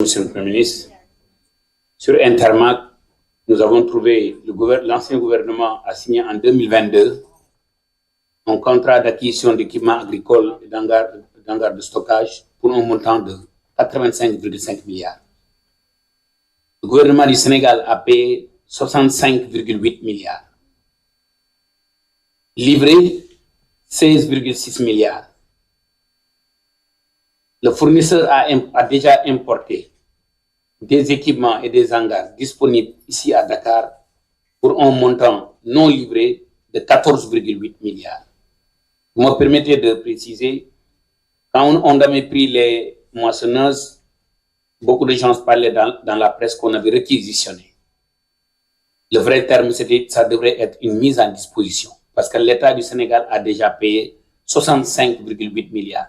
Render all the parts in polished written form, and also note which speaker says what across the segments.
Speaker 1: Monsieur le Premier ministre, sur Intermac, nous avons trouvé, l'ancien gouvernement a signé en 2022 un contrat d'acquisition d'équipements agricoles et d'hangars de stockage pour un montant de 85,5 milliards. Le gouvernement du Sénégal a payé 65,8 milliards. Livré 16,6 milliards. Le fournisseur a déjà importé des équipements et des hangars disponibles ici à Dakar pour un montant non livré de 14,8 milliards. Vous me permettez de préciser, quand on avait pris les moissonneuses, beaucoup de gens parlaient dans la presse qu'on avait réquisitionné. Le vrai terme, c'était que ça devrait être une mise en disposition, parce que l'État du Sénégal a déjà payé 65,8 milliards.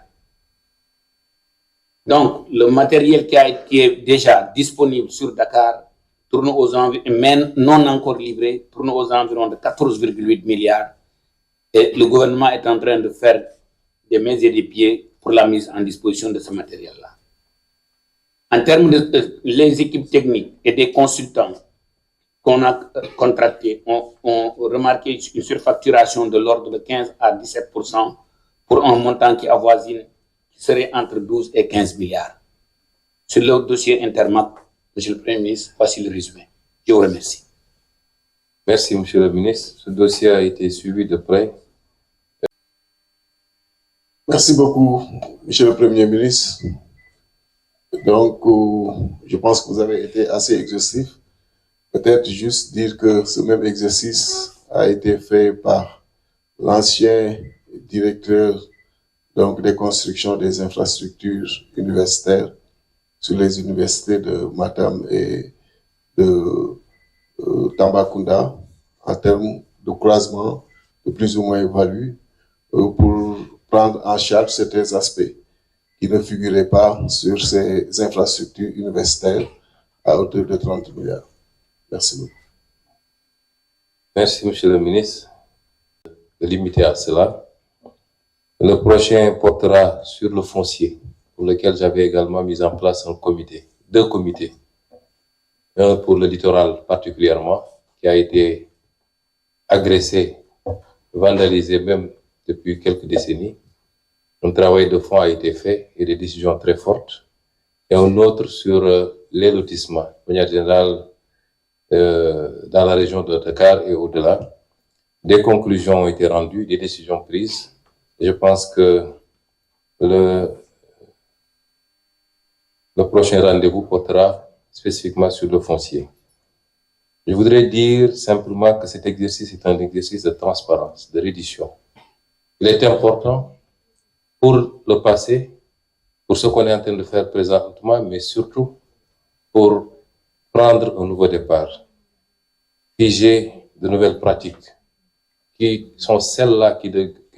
Speaker 1: Donc, le matériel qui est déjà disponible sur Dakar tourne aux environs, mais non encore livré, tourne aux environs de 14,8 milliards. Et le gouvernement est en train de faire des mains et des pieds pour la mise en disposition de ce matériel-là. En termes les équipes techniques et des consultants qu'on a contractés ont remarqué une surfacturation de l'ordre de 15 à 17% pour un montant qui avoisine, qui serait entre 12 et 15 milliards. Sur le dossier Intermac, Monsieur le Premier ministre, voici le résumé. Je vous remercie.
Speaker 2: Merci, Monsieur le ministre. Ce dossier a été suivi de près.
Speaker 3: Merci beaucoup, Monsieur le Premier ministre. Donc, je pense que vous avez été assez exhaustif. Peut-être juste dire que ce même exercice a été fait par l'ancien directeur des constructions des infrastructures universitaires sur les universités de Matam et de Tambacounda en termes de croisement de plus ou moins évalué pour prendre en charge certains aspects qui ne figuraient pas sur ces infrastructures universitaires à hauteur de 30 milliards. Merci beaucoup.
Speaker 2: Merci, Monsieur le ministre, de limiter à cela. Le prochain portera sur le foncier, pour lequel j'avais également mis en place deux comités. Un pour le littoral particulièrement, qui a été agressé, vandalisé même depuis quelques décennies. Un travail de fond a été fait et des décisions très fortes. Et un autre sur les lotissements, de manière générale, dans la région de Dakar et au-delà. Des conclusions ont été rendues, des décisions prises. Et je pense que le prochain rendez-vous portera spécifiquement sur le foncier. Je voudrais dire simplement que cet exercice est un exercice de transparence, de reddition. Il est important pour le passé, pour ce qu'on est en train de faire présentement, mais surtout pour prendre un nouveau départ, figer de nouvelles pratiques qui sont celles-là qui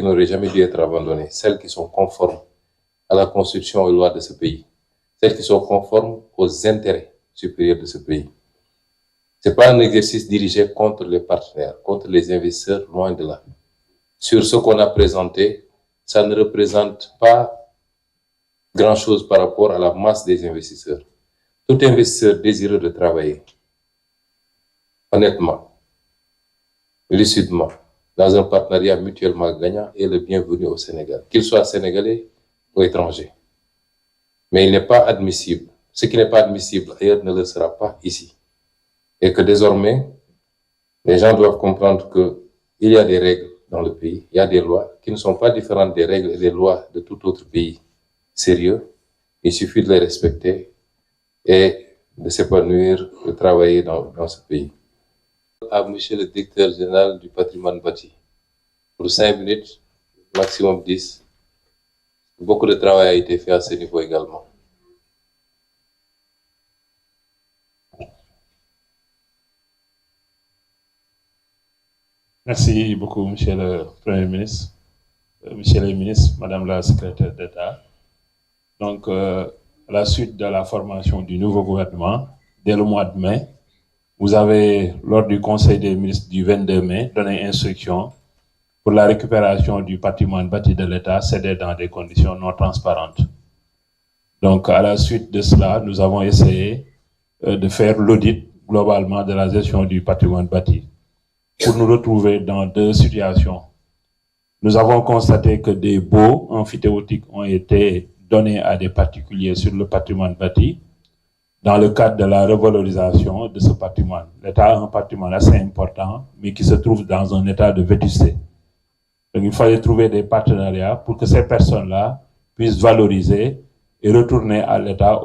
Speaker 2: n'auraient jamais dû être abandonnées, celles qui sont conformes à la Constitution et aux lois de ce pays, celles qui sont conformes aux intérêts supérieurs de ce pays. Ce n'est pas un exercice dirigé contre les partenaires, contre les investisseurs, loin de là. Sur ce qu'on a présenté, ça ne représente pas grand-chose par rapport à la masse des investisseurs. Tout investisseur désireux de travailler honnêtement, lucidement, dans un partenariat mutuellement gagnant est le bienvenu au Sénégal, qu'il soit sénégalais ou étranger. Mais il n'est pas admissible. Ce qui n'est pas admissible ailleurs ne le sera pas ici. Et que désormais, les gens doivent comprendre qu'il y a des règles dans le pays, il y a des lois qui ne sont pas différentes des règles et des lois de tout autre pays sérieux. Il suffit de les respecter et de s'épanouir, de travailler dans ce pays. À Monsieur le directeur général du patrimoine bâti, pour 5 minutes, maximum 10. Beaucoup de travail a été fait à ce niveau également.
Speaker 4: Merci beaucoup, Monsieur le Premier ministre, Monsieur le ministre, Madame la Secrétaire d'État. Donc, à la suite de la formation du nouveau gouvernement, dès le mois de mai, vous avez, lors du Conseil des ministres du 22 mai, donné instruction pour la récupération du patrimoine bâti de l'État cédé dans des conditions non transparentes. Donc, à la suite de cela, nous avons essayé de faire l'audit globalement de la gestion du patrimoine bâti pour nous retrouver dans deux situations. Nous avons constaté que des baux emphytéotiques ont été donnés à des particuliers sur le patrimoine bâti dans le cadre de la revalorisation de ce patrimoine. L'État a un patrimoine assez important, mais qui se trouve dans un état de vétusté. Donc, il fallait trouver des partenariats pour que ces personnes-là puissent valoriser et retourner à l'État